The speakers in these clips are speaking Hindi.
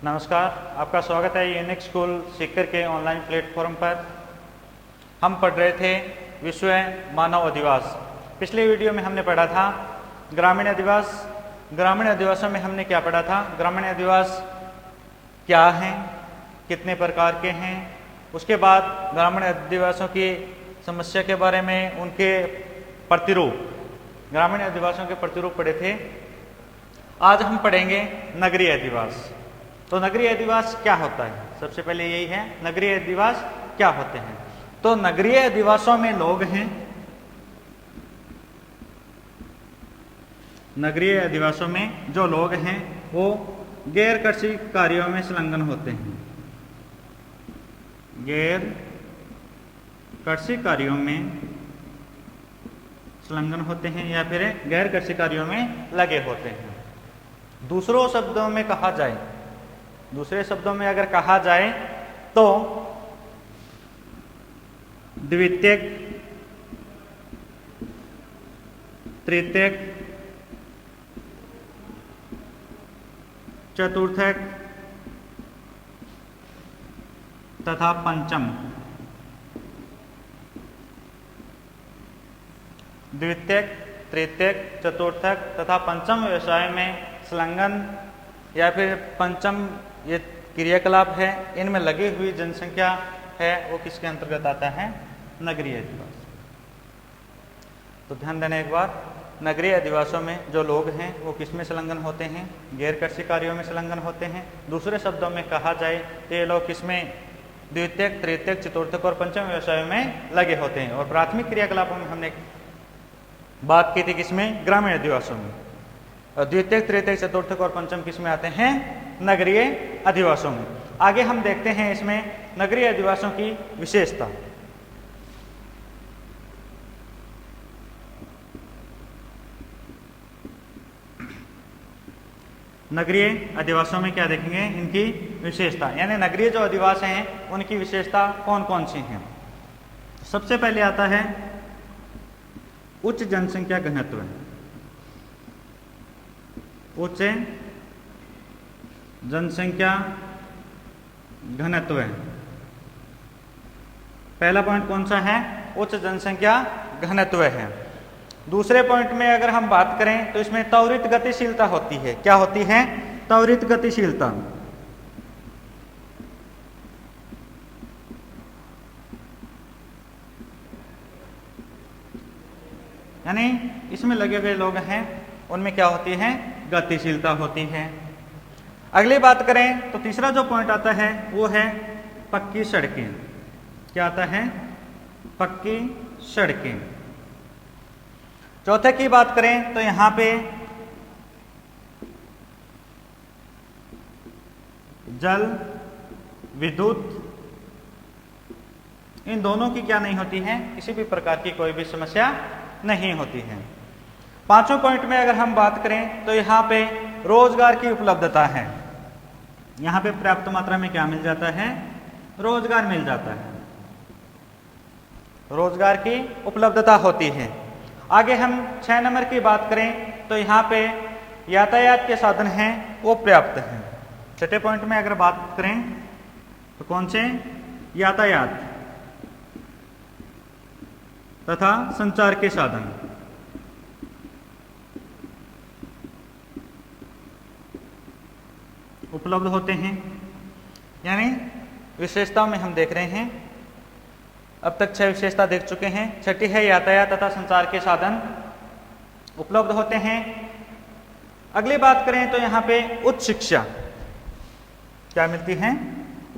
नमस्कार, आपका स्वागत है यूनिक स्कूल सीकर के ऑनलाइन प्लेटफॉर्म पर। हम पढ़ रहे थे विश्व मानव अधिवास। पिछले वीडियो में हमने पढ़ा था ग्रामीण अधिवास। ग्रामीण अधिवासों में हमने क्या पढ़ा था? ग्रामीण अधिवास क्या हैं, कितने प्रकार के हैं। उसके बाद ग्रामीण अधिवासों की समस्या के बारे में, उनके प्रतिरूप, ग्रामीण अधिवासों के प्रतिरूप पढ़े थे। आज हम पढ़ेंगे नगरीय अधिवास। तो नगरीय अधिवास क्या होता है? सबसे पहले यही है, नगरीय अधिवास क्या होते हैं। तो नगरीय अधिवासों में लोग हैं, नगरीय अधिवासों में जो लोग हैं वो गैर कृषि कार्यों में संलग्न होते हैं। गैर कृषि कार्यों में संलग्न होते हैं या फिर गैर कृषि कार्यों में लगे होते हैं। दूसरे शब्दों में अगर कहा जाए तो द्वितीयक, तृतीयक, चतुर्थक तथा पंचम, द्वितीयक, तृतीयक, चतुर्थक तथा पंचम व्यवसाय में संलग्न या फिर पंचम ये क्रियाकलाप है, इनमें लगी हुई जनसंख्या है वो किसके अंतर्गत आता है? नगरीय अधिवास। तो ध्यान देना एक बार, नगरीय अधिवासों में जो लोग हैं वो किसमें संलग्न होते हैं? गैर कृषि कार्यों में संलग्न होते हैं। दूसरे शब्दों में कहा जाए तो ये लोग किसमें? द्वितीयक, तृतीयक, चतुर्थक और पंचम व्यवसायों में लगे होते हैं। और प्राथमिक क्रियाकलापों में हमने बात की थी किसमें? ग्रामीण अधिवासों में। और द्वितीयक, तृतीयक, चतुर्थक और पंचम किसमें आते हैं? नगरीय अधिवासों में। आगे हम देखते हैं इसमें नगरीय अधिवासों की विशेषता। नगरीय अधिवासों में क्या देखेंगे? इनकी विशेषता, यानी नगरीय जो अधिवास हैं उनकी विशेषता कौन कौन सी हैं। सबसे पहले आता है उच्च जनसंख्या घनत्व। उच्च जनसंख्या घनत्व। पहला पॉइंट कौन सा है? उच्च जनसंख्या घनत्व है। दूसरे पॉइंट में अगर हम बात करें तो इसमें त्वरित गतिशीलता होती है। क्या होती है? त्वरित गतिशीलता। यानी इसमें लगे हुए लोग हैं उनमें क्या होती है? गतिशीलता होती है। अगली बात करें तो तीसरा जो पॉइंट आता है वो है पक्की सड़कें। क्या आता है? पक्की सड़कें। चौथे की बात करें तो यहां पे जल, विद्युत, इन दोनों की क्या नहीं होती है? किसी भी प्रकार की कोई भी समस्या नहीं होती है। पांचों पॉइंट में अगर हम बात करें तो यहाँ पे रोजगार की उपलब्धता है। यहाँ पे पर्याप्त मात्रा में क्या मिल जाता है? रोजगार मिल जाता है। रोजगार की उपलब्धता होती है। आगे हम 6 नंबर की बात करें तो यहाँ पे यातायात के साधन हैं वो पर्याप्त हैं। छठे पॉइंट में अगर बात करें तो कौन से? यातायात तथा संचार के साधन। उपलब्ध होते हैं। यानी विशेषताओं में हम देख रहे हैं, अब तक 6 विशेषता देख चुके हैं। छठी है यातायात तथा संचार के साधन उपलब्ध होते हैं। अगली बात करें तो यहाँ पे उच्च शिक्षा क्या मिलती है?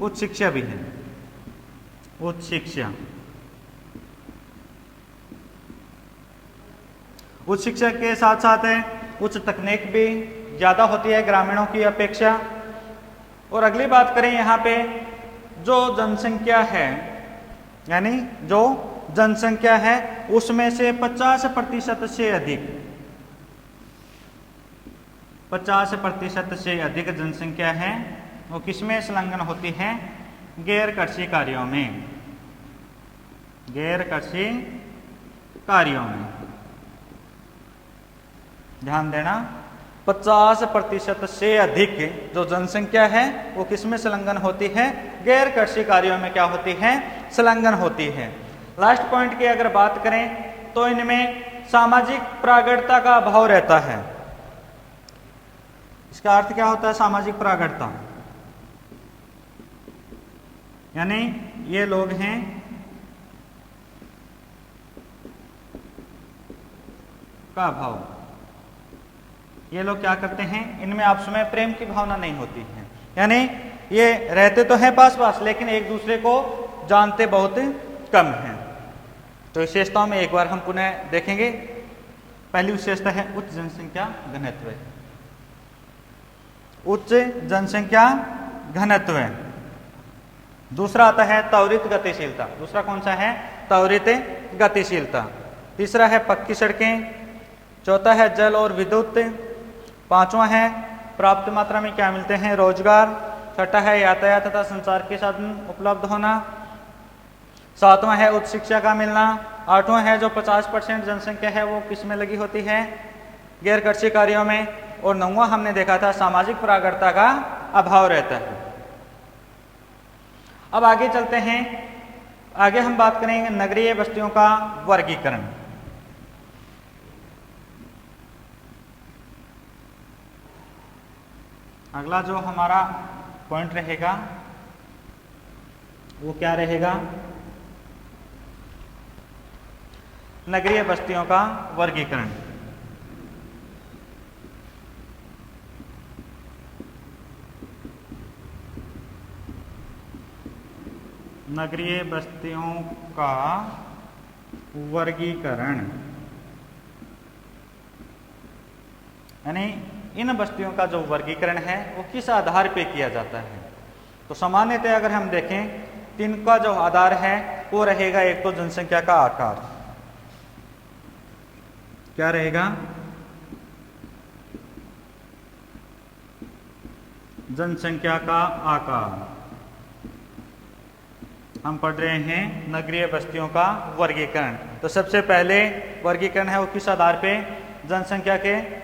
उच्च शिक्षा भी है। उच्च शिक्षा, उच्च शिक्षा के साथ साथ है उच्च तकनीक भी ज्यादा होती है ग्रामीणों की अपेक्षा। और अगली बात करें यहाँ पे जो जनसंख्या है, यानी जो जनसंख्या है उसमें से 50% से अधिक, 50% से अधिक जनसंख्या है वो किसमें संलग्न होती है? गैर कृषि कार्यों में। गैर कृषि कार्यों में ध्यान देना, 50% से अधिक जो जनसंख्या है वो किसमें संलग्न होती है? गैर कृषि कार्यों में क्या होती है? संलग्न होती है। लास्ट पॉइंट की अगर बात करें तो इनमें सामाजिक प्रागढ़ता का अभाव रहता है। इसका अर्थ क्या होता है सामाजिक प्रागढ़ता? यानी ये लोग हैं का अभाव, ये लोग क्या करते हैं, इनमें आपस में प्रेम की भावना नहीं होती है, यानी ये रहते तो हैं पास पास लेकिन एक दूसरे को जानते बहुत कम हैं। तो विशेषताओं में एक बार हम पुनः देखेंगे। पहली विशेषता है उच्च जनसंख्या घनत्व। उच्च जनसंख्या घनत्व। दूसरा आता है त्वरित गतिशीलता। दूसरा कौन सा है? त्वरित गतिशीलता। तीसरा है पक्की सड़कें। चौथा है जल और विद्युत। पांचवा है प्राप्त मात्रा में क्या मिलते हैं? रोजगार। छठा है यातायात तथा संचार के साधन उपलब्ध होना। सातवां है उच्च शिक्षा का मिलना। आठवां है जो 50% जनसंख्या है वो किस में लगी होती है? गैर कृषि कार्यों में। और नौवां हमने देखा था सामाजिक प्रागढ़ता का अभाव रहता है। अब आगे चलते हैं। आगे हम बात करेंगे नगरीय बस्तियों का वर्गीकरण। अगला जो हमारा पॉइंट रहेगा वो क्या रहेगा? नगरीय बस्तियों का वर्गीकरण। नगरीय बस्तियों का वर्गीकरण यानी इन बस्तियों का जो वर्गीकरण है वो किस आधार पे किया जाता है? तो सामान्यतः अगर हम देखें तो इनका जो आधार है वो रहेगा एक तो जनसंख्या का आकार। क्या रहेगा? जनसंख्या का आकार। हम पढ़ रहे हैं नगरीय बस्तियों का वर्गीकरण। तो सबसे पहले वर्गीकरण है वो किस आधार पे? जनसंख्या के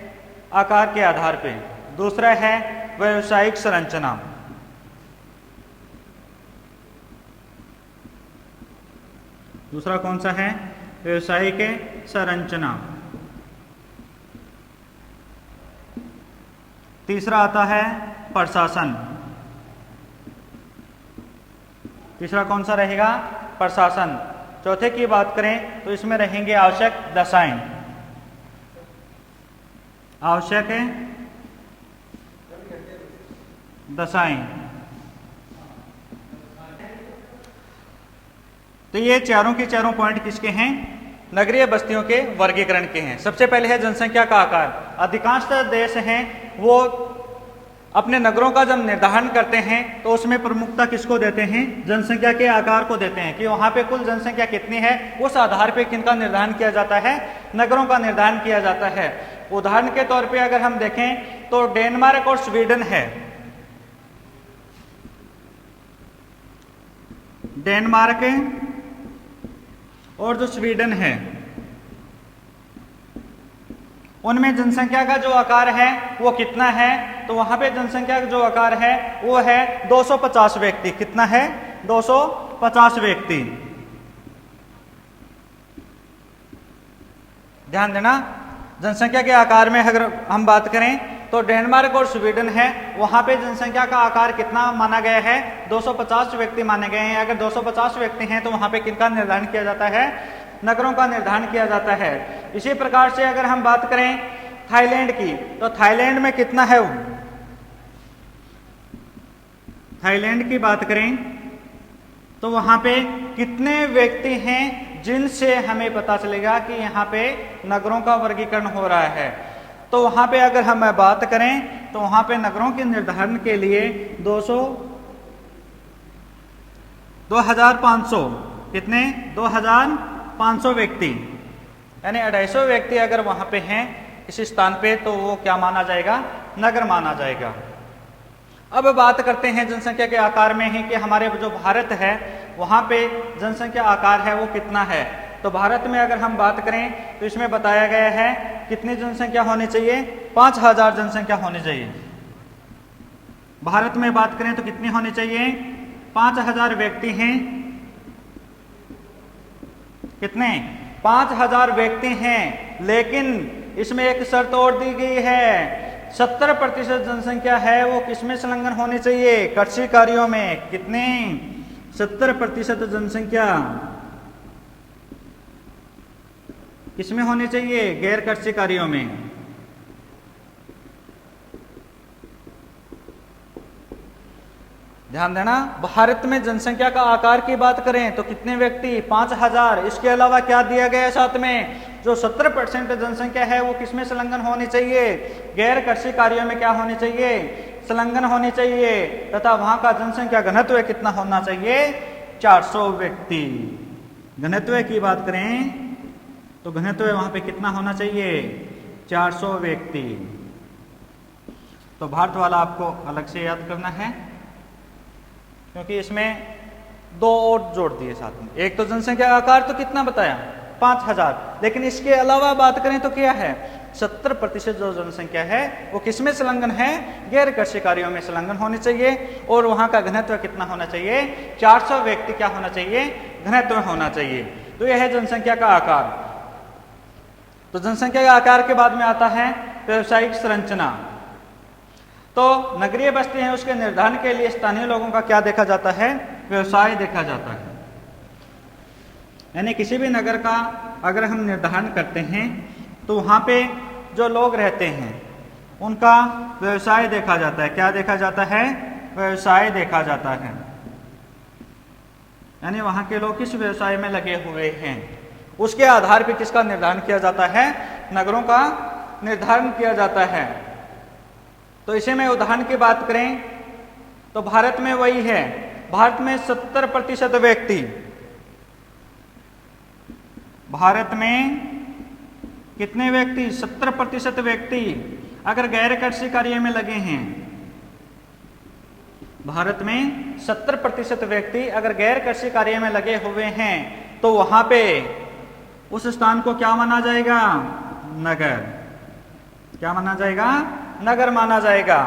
आकार के आधार पे। दूसरा है व्यावसायिक संरचना। दूसरा कौन सा है? व्यावसायिक संरचना। तीसरा आता है प्रशासन। तीसरा कौन सा रहेगा? प्रशासन। चौथे की बात करें तो इसमें रहेंगे आवश्यक दशाएं। आवश्यक दशाएं। तो ये चारों के चारों पॉइंट किसके हैं? नगरीय बस्तियों के वर्गीकरण के हैं। सबसे पहले है जनसंख्या का आकार। अधिकांश देश हैं वो अपने नगरों का जब निर्धारण करते हैं तो उसमें प्रमुखता किसको देते हैं? जनसंख्या के आकार को देते हैं कि वहां पे कुल जनसंख्या कितनी है, उस आधार पे किनका निर्धारण किया जाता है? नगरों का निर्धारण किया जाता है। उदाहरण के तौर पे अगर हम देखें तो डेनमार्क और स्वीडन है। डेनमार्क और जो स्वीडन है उनमें जनसंख्या का जो आकार है वो कितना है? तो वहां पे जनसंख्या का जो आकार है वो है 250 व्यक्ति। कितना है? 250 व्यक्ति। ध्यान देना, जनसंख्या के आकार में अगर हम बात करें तो डेनमार्क और स्वीडन है वहां पे जनसंख्या का आकार कितना माना गया है? 250 व्यक्ति माने गए हैं। अगर 250 व्यक्ति हैं तो वहां पे किनका निर्धारण किया जाता है? नगरों का निर्धारण किया जाता है। इसी प्रकार से अगर हम बात करें थाईलैंड की तो थाईलैंड में कितना है? थाईलैंड की बात करें तो वहां पे कितने व्यक्ति हैं जिनसे हमें पता चलेगा कि यहाँ पे नगरों का वर्गीकरण हो रहा है। तो वहां पे अगर हम बात करें तो वहां पे नगरों के निर्धारण के लिए 2500 कितने? 2500 व्यक्ति यानी 250 व्यक्ति अगर वहां पे हैं इस स्थान पे तो वो क्या माना जाएगा? नगर माना जाएगा। अब बात करते हैं जनसंख्या के आकार में ही कि हमारे जो भारत है वहां पे जनसंख्या आकार है वो कितना है? तो भारत में अगर हम बात करें तो इसमें बताया गया है कितनी जनसंख्या होनी चाहिए, 5000 जनसंख्या होनी चाहिए। भारत में बात करें तो कितनी होनी चाहिए, 5000 व्यक्ति हैं, कितने, 5000 व्यक्ति हैं। लेकिन इसमें एक शर्त और दी गई है, 70% जनसंख्या है वो किसमें संलग्न होनी चाहिए, कृषि कार्यों में। कितने, 70% जनसंख्या किसमें होनी चाहिए, गैर कृषि कार्यों में। ध्यान देना, भारत में जनसंख्या का आकार की बात करें तो कितने व्यक्ति, 5000। इसके अलावा क्या दिया गया है साथ में, जो 70% जनसंख्या है वो किसमें संलग्न होनी चाहिए, गैर कृषि कार्यों में क्या होनी चाहिए, संलग्न होनी चाहिए। तथा वहां का जनसंख्या घनत्व कितना होना चाहिए, 400 व्यक्ति। घनत्व की बात करें तो घनत्व वहां पे कितना होना चाहिए, 400 व्यक्ति। तो भारत वाला आपको अलग से याद करना है, क्योंकि इसमें दो और जोड़ दिए साथ में। एक तो जनसंख्या का आकार तो कितना बताया, 5000, लेकिन इसके अलावा बात करें तो क्या है, 70% जो जनसंख्या है वो किसमें संलग्न है, गैर कृषि कार्यों में संलग्न होनी चाहिए। और वहां का घनत्व कितना होना चाहिए, 400 व्यक्ति क्या होना चाहिए, घनत्व होना चाहिए। तो यह है जनसंख्या का आकार। तो जनसंख्या का आकार के बाद में आता है व्यवसायिक संरचना। तो नगरीय बस्ती है उसके निर्धारण के लिए स्थानीय लोगों का क्या देखा जाता है, व्यवसाय देखा जाता है। यानी किसी भी नगर का अगर हम निर्धारण करते हैं तो वहां पे जो लोग रहते हैं उनका व्यवसाय देखा जाता है। क्या देखा जाता है, व्यवसाय देखा जाता है। यानी वहां के लोग किस व्यवसाय में लगे हुए हैं, उसके आधार पर किसका निर्धारण किया जाता है, नगरों का निर्धारण किया जाता है। तो इसे में उदाहरण की बात करें तो भारत में वही है, भारत में 70% व्यक्ति, भारत में कितने व्यक्ति, 70% व्यक्ति अगर गैर कृषि कार्य में लगे हैं। भारत में 70% व्यक्ति अगर गैर कृषि कार्य में लगे हुए हैं तो वहां पे उस स्थान को क्या माना जाएगा, नगर। क्या माना जाएगा, नगर माना जाएगा।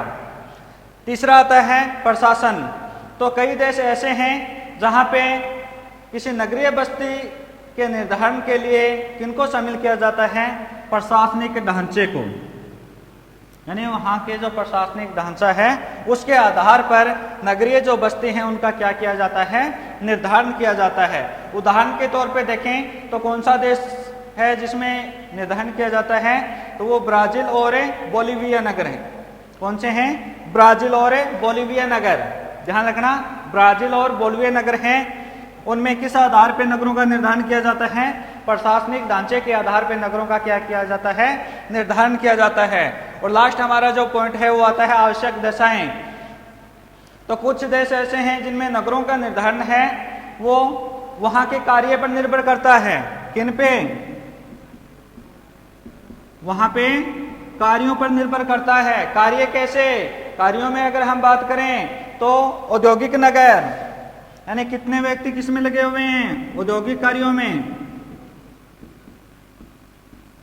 तीसरा आता है प्रशासन। तो कई देश ऐसे हैं जहां पे किसी नगरीय बस्ती के निर्धारण के लिए किनको शामिल किया जाता है, प्रशासनिक ढांचे को। यानी वहां के जो प्रशासनिक ढांचा है उसके आधार पर नगरीय जो बस्ती हैं उनका क्या किया जाता है, निर्धारण किया जाता है। उदाहरण के तौर पे देखें तो कौन सा देश है जिसमें निर्धारण किया जाता है, तो वो ब्राजील और बोलिविया नगर है। कौन से हैं, ब्राजील और बोलिविया नगर। ध्यान रखना, ब्राजील और बोलिविया नगर हैं। उनमें किस आधार पर नगरों का निर्धारण किया जाता है, प्रशासनिक ढांचे के आधार पर नगरों का क्या किया जाता है, निर्धारण किया जाता है। और लास्ट हमारा जो पॉइंट है वो आता है आवश्यक दशाएं। तो कुछ देश ऐसे हैं जिनमें नगरों का निर्धारण है वो वहां के कार्य पर निर्भर करता है। किन पे, वहां पे कार्यों पर निर्भर करता है। कार्य कैसे, कार्यों में अगर हम बात करें तो औद्योगिक नगर, यानी कितने व्यक्ति किसमें लगे हुए हैं, औद्योगिक कार्यों में।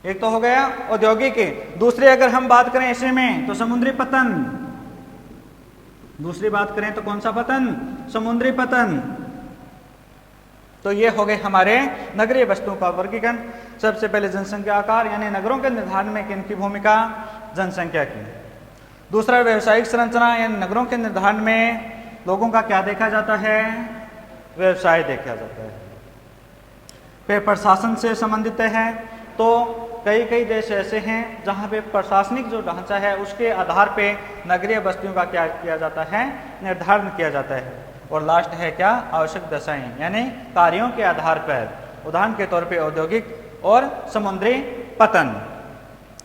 एक तो हो गया औद्योगिक। दूसरे अगर हम बात करें ऐसे में तो समुद्री पतन। दूसरी बात करें तो कौन सा पतन, समुद्री पतन। तो ये हो गए हमारे नगरीय वस्तुओं का वर्गीकरण। सबसे पहले जनसंख्या आकार, यानी नगरों के निर्धारण में किनकी भूमिका, जनसंख्या की। दूसरा व्यवसायिक संरचना, यानी नगरों के निर्धारण में लोगों का क्या देखा जाता है, व्यवसाय देखा जाता है। फिर प्रशासन से संबंधित है तो कई देश ऐसे हैं जहां पे प्रशासनिक जो ढांचा है उसके आधार पे नगरीय बस्तियों का क्या किया जाता है, निर्धारण किया जाता है। और लास्ट है क्या, आवश्यक दशाएं, यानी कार्यों के आधार पर। उदाहरण के तौर पे औद्योगिक और समुद्री पतन।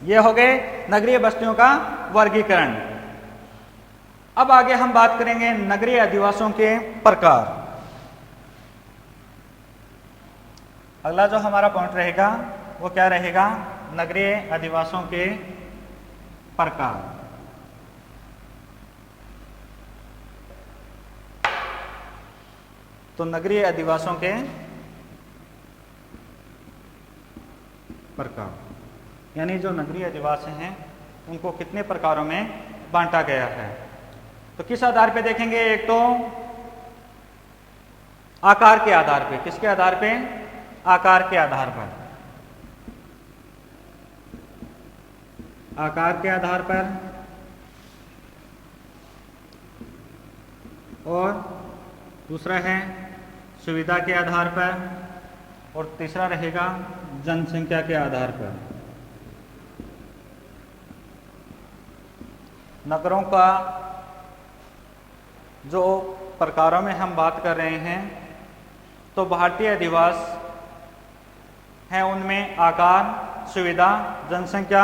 ये हो गए नगरीय बस्तियों का वर्गीकरण। अब आगे हम बात करेंगे नगरीय अधिवासों के प्रकार। अगला जो हमारा पॉइंट रहेगा वो क्या रहेगा, नगरीय अधिवासों के प्रकार। तो नगरीय अधिवासों के प्रकार, यानी जो नगरीय अधिवासी हैं उनको कितने प्रकारों में बांटा गया है। तो किस आधार पे देखेंगे? एक तो आकार के आधार पे। किसके आधार पे? आकार के आधार पर। आकार के आधार पर, और दूसरा है सुविधा के आधार पर, और तीसरा रहेगा जनसंख्या के आधार पर। नगरों का जो प्रकारों में हम बात कर रहे हैं, तो भारतीय अधिवास हैं उनमें आकार, सुविधा, जनसंख्या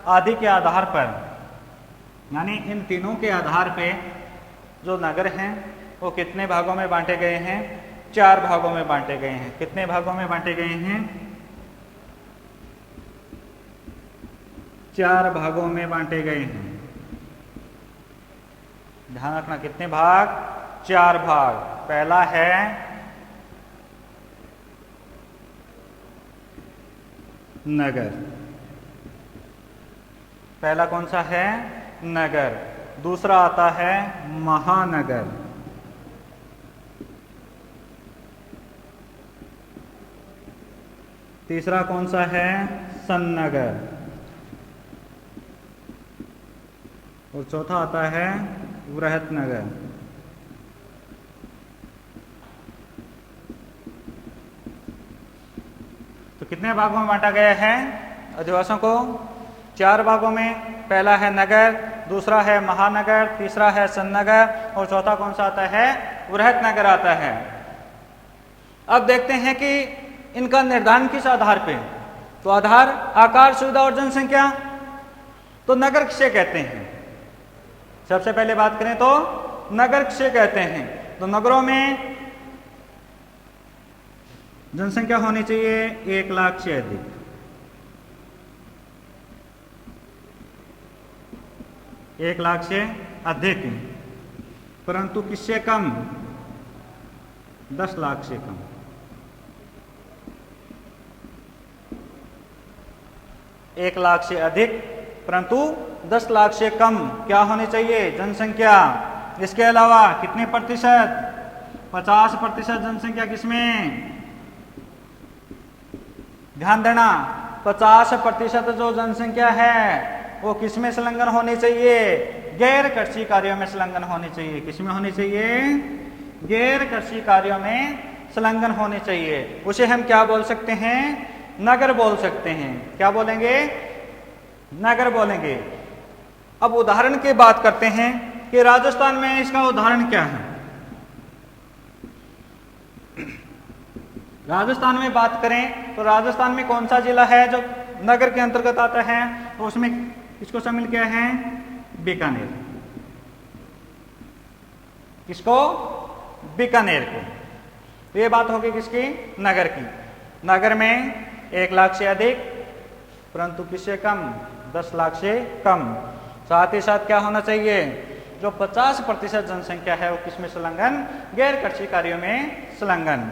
आदि के आधार पर, यानी इन तीनों के आधार पे जो नगर हैं वो कितने भागों में बांटे गए हैं? 4 भागों में बांटे गए हैं। कितने भागों में बांटे गए हैं? 4 भागों में बांटे गए हैं। ध्यान रखना, कितने भाग? 4 भाग। पहला है नगर। पहला कौन सा है? नगर। दूसरा आता है महानगर। तीसरा कौन सा है? सन्नगर। और चौथा आता है वृहत नगर। तो कितने भागों में बांटा गया है अधिवासियों को? 4 भागों में। पहला है नगर, दूसरा है महानगर, तीसरा है सन्नगर, और चौथा कौन सा आता है? वृहत नगर आता है। अब देखते हैं कि इनका निर्धारण किस आधार पे? तो आधार आकार, सुविधा और जनसंख्या। तो नगर किसे कहते हैं? सबसे पहले बात करें तो नगर किसे कहते हैं? तो नगरों में जनसंख्या होनी चाहिए 1 लाख से अधिक। 1 लाख से अधिक, परंतु किससे कम? 10 लाख से कम। 1 लाख से अधिक परंतु 10 लाख से कम क्या होनी चाहिए? जनसंख्या। इसके अलावा कितने प्रतिशत? 50% जनसंख्या किसमें? ध्यान देना, 50% जो जनसंख्या है वो किसमें संलग्न होनी चाहिए? गैर कृषि कार्यों में संलग्न होनी चाहिए। किसमें होनी चाहिए? गैर कृषि कार्यों में संलग्न होनी चाहिए। उसे हम क्या बोल सकते हैं? नगर बोल सकते हैं। क्या बोलेंगे? नगर बोलेंगे। अब उदाहरण की बात करते हैं कि राजस्थान में इसका उदाहरण क्या है। राजस्थान में बात करें तो राजस्थान में कौन सा जिला है जो नगर के अंतर्गत आता है? तो उसमें किसको शामिल किया है? बीकानेर। किसको? बीकानेर को। तो ये बात होगी किसकी? नगर की। नगर में 1 लाख से अधिक परंतु किससे कम? 10 लाख से कम। साथ ही साथ क्या होना चाहिए? जो 50% जनसंख्या है वो किसमें संलग्न? गैर कृषि कार्यों में संलग्न।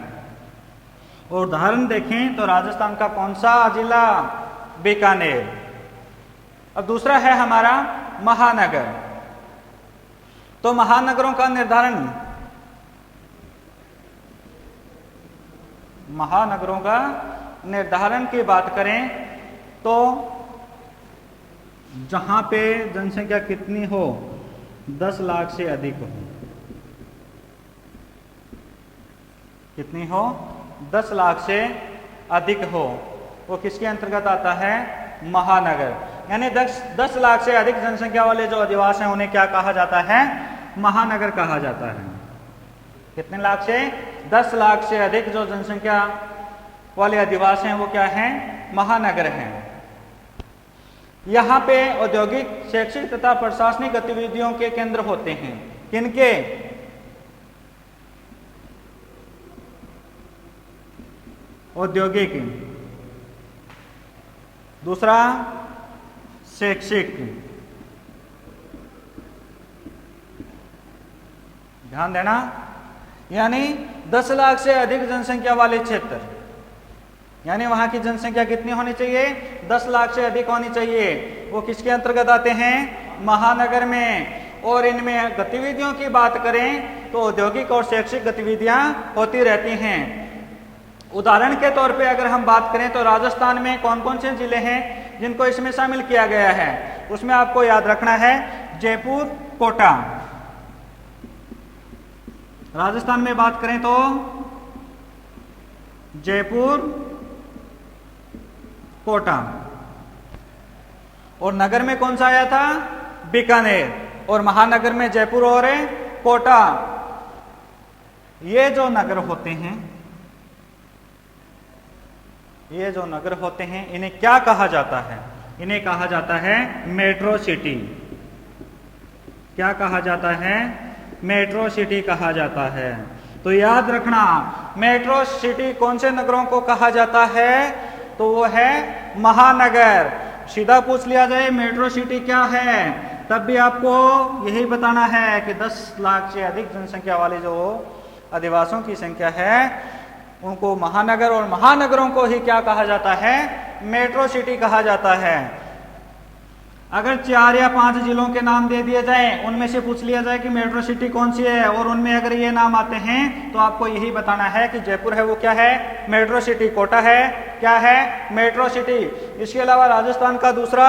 और उदाहरण देखें तो राजस्थान का कौन सा जिला? बीकानेर। अब दूसरा है हमारा महानगर। तो महानगरों का निर्धारण, महानगरों का निर्धारण की बात करें तो जहां पे जनसंख्या कितनी हो? 10 लाख से अधिक हो। कितनी हो? 10 लाख से अधिक हो, वो किसके अंतर्गत आता है? महानगर। यानी 10 लाख से अधिक जनसंख्या वाले जो अधिवास हैं उन्हें क्या कहा जाता है? महानगर कहा जाता है। कितने लाख से? 10 लाख से अधिक जो जनसंख्या वाले अधिवास हैं वो क्या हैं? महानगर हैं। यहाँ पे औद्योगिक, शैक्षिक तथा प्रशासनिक गतिविधियों के केंद्र होते हैं। किनके? औद्योगिक, दूसरा शैक्षिक। ध्यान देना, यानी 10 लाख से अधिक जनसंख्या वाले क्षेत्र यानी वहां की जनसंख्या कितनी होनी चाहिए? 10 लाख से अधिक होनी चाहिए। वो किसके अंतर्गत आते हैं? महानगर में। और इनमें गतिविधियों की बात करें तो औद्योगिक और शैक्षिक गतिविधियां होती रहती हैं। उदाहरण के तौर पे अगर हम बात करें तो राजस्थान में कौन कौन से जिले हैं जिनको इसमें शामिल किया गया है? उसमें आपको याद रखना है जयपुर, कोटा। राजस्थान में बात करें तो जयपुर, कोटा। और नगर में कौन सा आया था? बीकानेर। और महानगर में जयपुर और कोटा। ये जो नगर होते हैं, ये जो नगर होते हैं इन्हें क्या कहा जाता है? इन्हें कहा जाता है मेट्रो सिटी। क्या कहा जाता है? मेट्रो सिटी कहा जाता है। तो याद रखना मेट्रो सिटी कौन से नगरों को कहा जाता है? तो वो है महानगर। सीधा पूछ लिया जाए मेट्रो सिटी क्या है, तब भी आपको यही बताना है कि 10 लाख से अधिक जनसंख्या वाले जो आदिवासियों की संख्या है उनको महानगर, और महानगरों को ही क्या कहा जाता है? मेट्रो सिटी कहा जाता है। अगर 4 या 5 जिलों के नाम दे दिए जाएं, उनमें से पूछ लिया जाए कि मेट्रो सिटी कौन सी है, और उनमें अगर ये नाम आते हैं तो आपको यही बताना है कि जयपुर है वो क्या है? Metro city. कोटा है क्या है? Metro city. इसके अलावा राजस्थान का दूसरा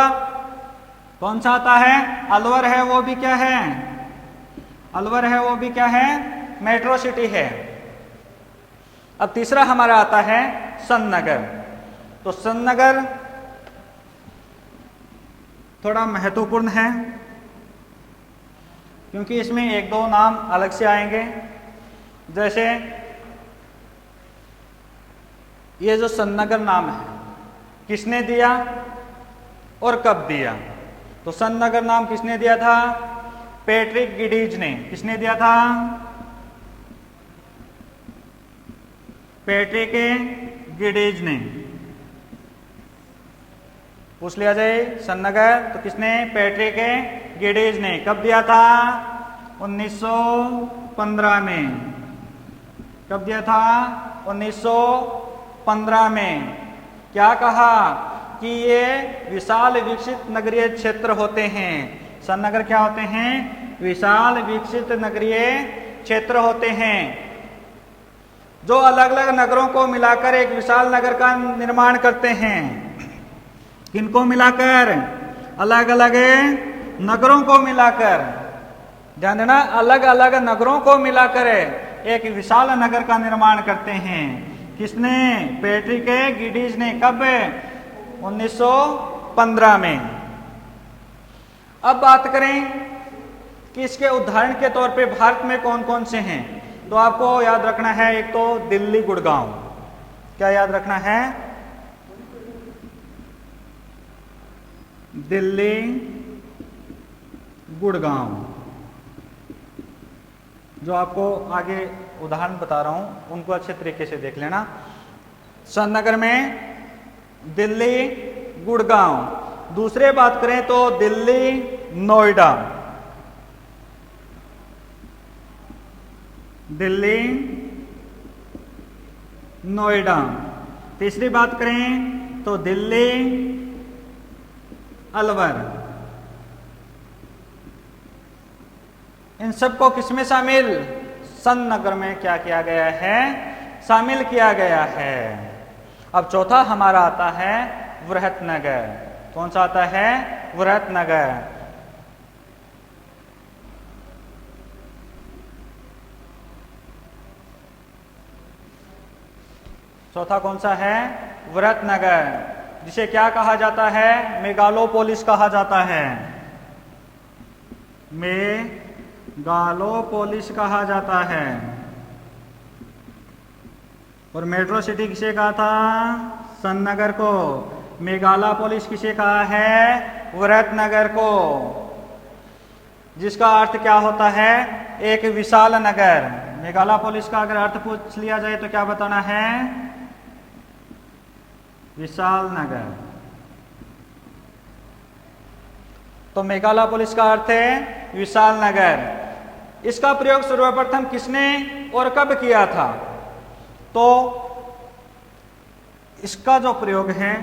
कौन सा आता है? अलवर है, वो भी क्या है? अलवर है, वो भी क्या है? मेट्रो सिटी है। अब तीसरा हमारा आता है सन्नगर। तो सन्नगर थोड़ा महत्वपूर्ण है क्योंकि इसमें 1-2 नाम अलग से आएंगे। जैसे ये जो सन्नगर नाम है किसने दिया और कब दिया? तो सन्नगर नाम किसने दिया था? पैट्रिक गिडीज ने। किसने दिया था? पैट्रिक गिडीज ने। पूछ लिया जाए सन्नगर तो किसने? पैट्रिक गिडीज ने। कब दिया था? 1915 में। कब दिया था? 1915 में। क्या कहा कि ये विशाल विकसित नगरीय क्षेत्र होते हैं। सन्नगर क्या होते हैं? विशाल विकसित नगरीय क्षेत्र होते हैं जो अलग अलग नगरों को मिलाकर एक विशाल नगर का निर्माण करते हैं। किनको मिलाकर? अलग अलग नगरों को मिलाकर। ध्यान देना, अलग अलग नगरों को मिलाकर एक विशाल नगर का निर्माण करते हैं। किसने? पैट्रिक गिडीज ने। कब? 1915 में। अब बात करें कि इसके उदाहरण के तौर पे भारत में कौन कौन से हैं, तो आपको याद रखना है एक तो दिल्ली, गुड़गांव। क्या याद रखना है? दिल्ली, गुड़गांव। जो आपको आगे उदाहरण बता रहा हूं उनको अच्छे तरीके से देख लेना। सन्नगर में दिल्ली, गुड़गांव। दूसरे बात करें तो दिल्ली, नोएडा। दिल्ली, नोएडा। तीसरी बात करें तो दिल्ली, अलवर। इन सबको किसमें शामिल? सन्नगर में क्या किया गया है? शामिल किया गया है। अब चौथा हमारा आता है वृहतनगर। कौन सा आता है? वृहतनगर। चौथा कौन सा है? वृहतनगर, जिसे क्या कहा जाता है? मेगालोपोलिस कहा जाता है। मेगालोपोलिस कहा जाता है। और मेट्रो सिटी किसे कहा था? सन्नगर को। मेगालोपोलिस किसे कहा है? वृहतनगर को, जिसका अर्थ क्या होता है? एक विशाल नगर। मेगालोपोलिस का अगर अर्थ पूछ लिया जाए तो क्या बताना है? विशाल नगर। तो मेगालोपोलिस का अर्थ है विशाल नगर। इसका प्रयोग सर्वप्रथम किसने और कब किया था? तो इसका जो प्रयोग है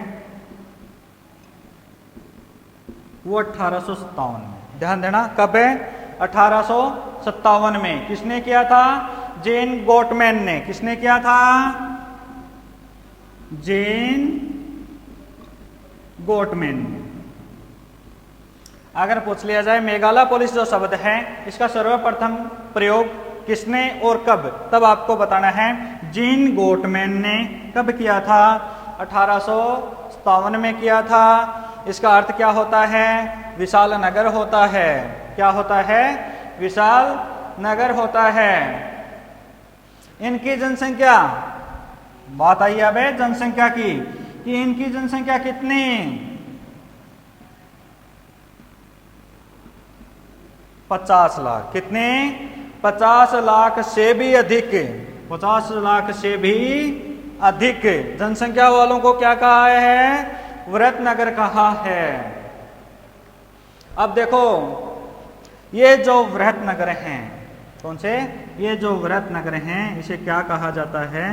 वो 1857 में, ध्यान देना, कब है? 1857 में। किसने किया था? जेन गोटमैन ने। किसने किया था? जेन गोटमैन। अगर पूछ लिया जाए मेगालोपोलिस जो शब्द है इसका सर्वप्रथम प्रयोग किसने और कब, तब आपको बताना है जीन गोटमैन ने। कब किया था? 1857 में किया था। इसका अर्थ क्या होता है? विशाल नगर होता है। क्या होता है? विशाल नगर होता है। इनकी जनसंख्या, बात आई अब है जनसंख्या की, कि इनकी जनसंख्या कितनी? 50 लाख। कितने? 50 लाख से भी अधिक। 50 लाख से भी अधिक जनसंख्या वालों को क्या कहा है? वृहत नगर कहा है। अब देखो, ये जो वृहत नगर हैं, कौन से? ये जो वृहत नगर हैं इसे क्या कहा जाता है?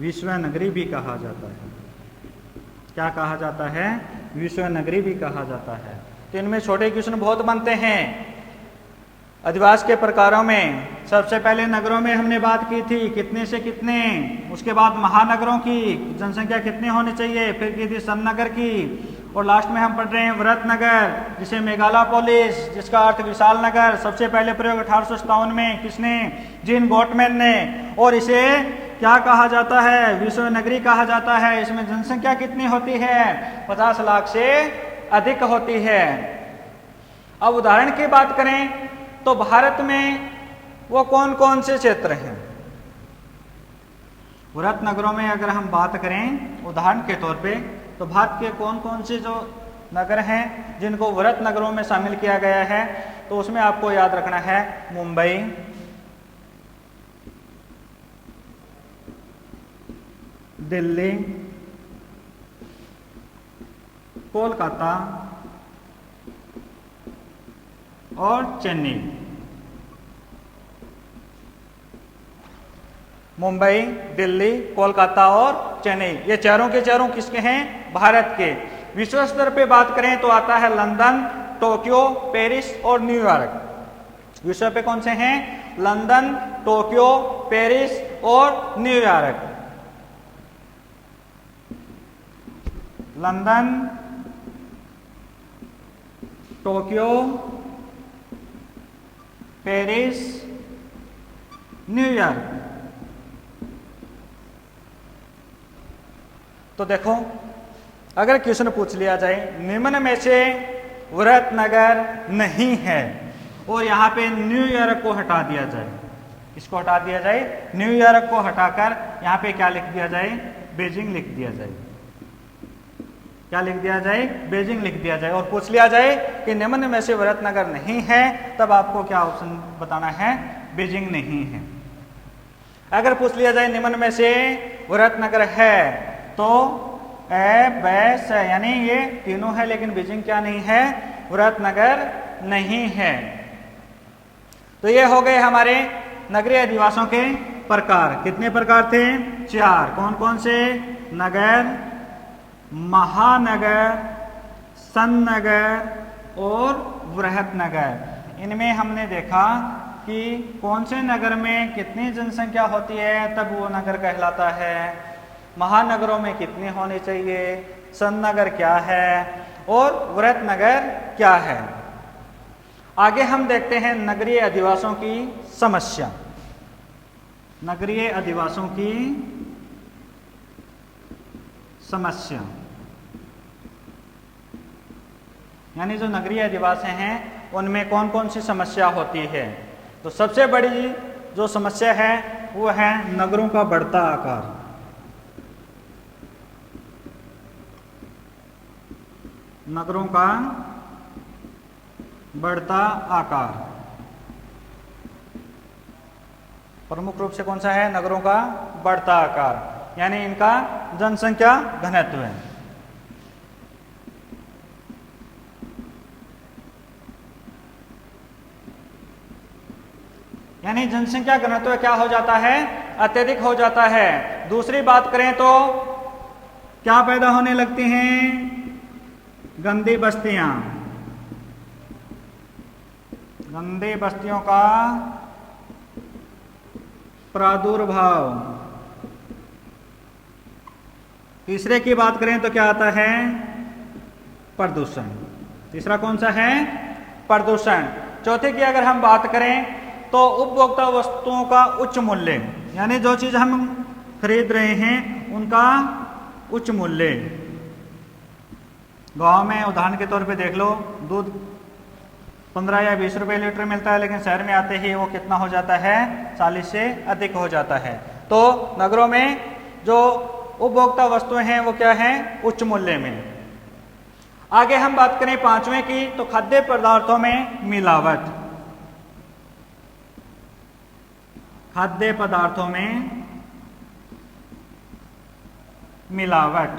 विश्व नगरी भी कहा जाता है। क्या कहा जाता है? विश्व नगरी भी कहा जाता है। तो इनमें छोटे क्वेश्चन बहुत बनते हैं। अधिवास के प्रकारों में सबसे पहले नगरों में हमने बात की थी, कितने से कितने। उसके बाद महानगरों की जनसंख्या कितनी होनी चाहिए, फिर की थी सन नगर की, और लास्ट में हम पढ़ रहे हैं वृहत नगर, जिसे मेगालोपोलिस, जिसका अर्थ विशाल नगर। सबसे पहले प्रयोग 1857 में किसने? जीन गोटमैन ने। और इसे क्या कहा जाता है? विश्व नगरी कहा जाता है। इसमें जनसंख्या कितनी होती है? 50 लाख से अधिक होती है। अब उदाहरण की बात करें तो भारत में वो कौन कौन से क्षेत्र हैं? वृहत नगरों में अगर हम बात करें उदाहरण के तौर पे, तो भारत के कौन कौन से जो नगर हैं जिनको वृहत नगरों में शामिल किया गया है, तो उसमें आपको याद रखना है मुंबई, दिल्ली, कोलकाता और चेन्नई। मुंबई, दिल्ली, कोलकाता और चेन्नई, ये चारों के चारों किसके हैं? भारत के। विश्व स्तर पे बात करें तो आता है लंदन, टोक्यो, पेरिस और न्यूयॉर्क। विश्व पे कौन से हैं? लंदन, टोक्यो, पेरिस और New York. London, Tokyo, Paris, New York. तो देखो, अगर क्वेश्चन पूछ लिया जाए निम्न में से वृहत नगर नहीं है और यहाँ पे न्यूयॉर्क को हटा दिया जाए, इसको हटा दिया जाए, न्यूयॉर्क को हटाकर यहाँ पे क्या लिख दिया जाए? बीजिंग लिख दिया जाए। क्या लिख दिया जाए? बीजिंग लिख दिया जाए। और पूछ लिया जाए कि निम्न में से वृहत नगर नहीं है, तब आपको क्या ऑप्शन बताना है? बीजिंग नहीं है। अगर पूछ लिया जाए निम्न में से वृहत नगर है, तो ए, ब, स, यानी ये तीनों है, लेकिन बीजिंग क्या नहीं है? वृहत नगर नहीं है। तो ये हो गए हमारे नगरीय अधिवासों के प्रकार। कितने प्रकार थे? 4। कौन कौन से? नगर, महानगर, सन नगर और वृहत नगर। इनमें हमने देखा कि कौन से नगर में कितनी जनसंख्या होती है तब वो नगर कहलाता है, महानगरों में कितनी होनी चाहिए, सन नगर क्या है और वृहत नगर क्या है। आगे हम देखते हैं नगरीय अधिवासों की समस्या। नगरीय अधिवासों की समस्या, यानी जो नगरीय अधिवास हैं उनमें कौन कौन सी समस्या होती है। तो सबसे बड़ी जो समस्या है वो है नगरों का बढ़ता आकार। नगरों का बढ़ता आकार प्रमुख रूप से कौन सा है? नगरों का बढ़ता आकार, यानी इनका जनसंख्या घनत्व है। यानी जनसंख्या घनत्व क्या हो जाता है? अत्यधिक हो जाता है। दूसरी बात करें तो क्या पैदा होने लगती हैं? गंदी बस्तियां। गंदी बस्तियों का प्रादुर्भाव। तीसरे की बात करें तो क्या आता है? प्रदूषण। तीसरा कौन सा है? प्रदूषण। चौथे की अगर हम बात करें तो उपभोक्ता वस्तुओं का उच्च मूल्य, यानी जो चीज हम खरीद रहे हैं उनका उच्च मूल्य। गांव में उदाहरण के तौर पे देख लो, दूध 15 या 20 रुपए लीटर मिलता है, लेकिन शहर में आते ही वो कितना हो जाता है? 40 से अधिक हो जाता है। तो नगरों में जो उपभोक्ता वस्तुएं हैं वो क्या हैं? उच्च मूल्य में। आगे हम बात करें पांचवें की, तो खाद्य पदार्थों में मिलावट। खाद्य पदार्थों में मिलावट।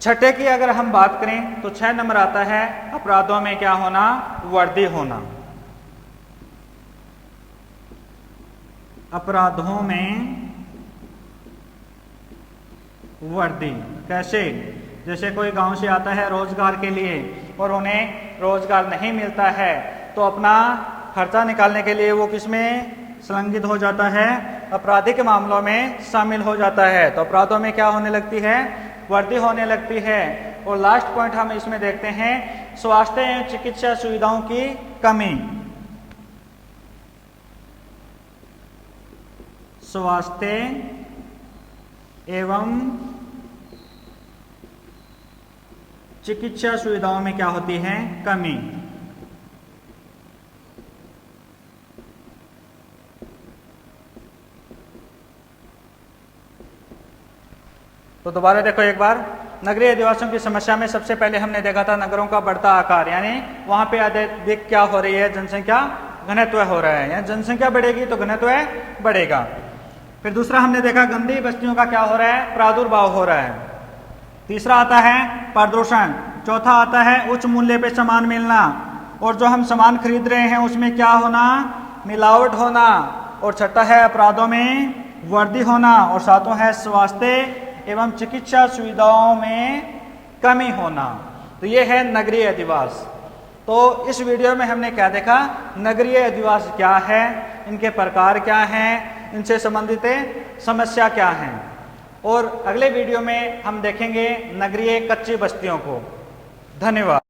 छठे की अगर हम बात करें तो 6 नंबर आता है अपराधों में क्या होना? वृद्धि होना। अपराधों में वृद्धि। कैसे? जैसे कोई गांव से आता है रोजगार के लिए और उन्हें रोजगार नहीं मिलता है, तो अपना खर्चा निकालने के लिए वो किसमें संलग्नित हो जाता है? आपराधिक मामलों में शामिल हो जाता है। तो अपराधों में क्या होने लगती है? वृद्धि होने लगती है। और लास्ट पॉइंट हम इसमें देखते हैं, स्वास्थ्य एवं चिकित्सा सुविधाओं की कमी। स्वास्थ्य एवं चिकित्सा सुविधाओं में क्या होती है? कमी। तो दोबारा देखो एक बार, नगरीय आदिवासियों की समस्या में सबसे पहले हमने देखा था नगरों का बढ़ता आकार, यानी वहां पे अधिक क्या हो रही है? जनसंख्या घनत्व हो रहा है, यानी जनसंख्या बढ़ेगी तो घनत्व बढ़ेगा। फिर दूसरा हमने देखा गंदी बस्तियों का क्या हो रहा है? प्रादुर्भाव हो रहा है। तीसरा आता है प्रदूषण। चौथा आता है उच्च मूल्य पे सामान मिलना, और जो हम सामान खरीद रहे हैं उसमें क्या होना? मिलावट होना। और छठा है अपराधों में वृद्धि होना। और सातवां है स्वास्थ्य एवं चिकित्सा सुविधाओं में कमी होना। तो ये है नगरीय अधिवास। तो इस वीडियो में हमने क्या देखा? नगरीय अधिवास क्या है, इनके प्रकार क्या हैं, इनसे संबंधित समस्या क्या हैं। और अगले वीडियो में हम देखेंगे नगरीय कच्ची बस्तियों को। धन्यवाद।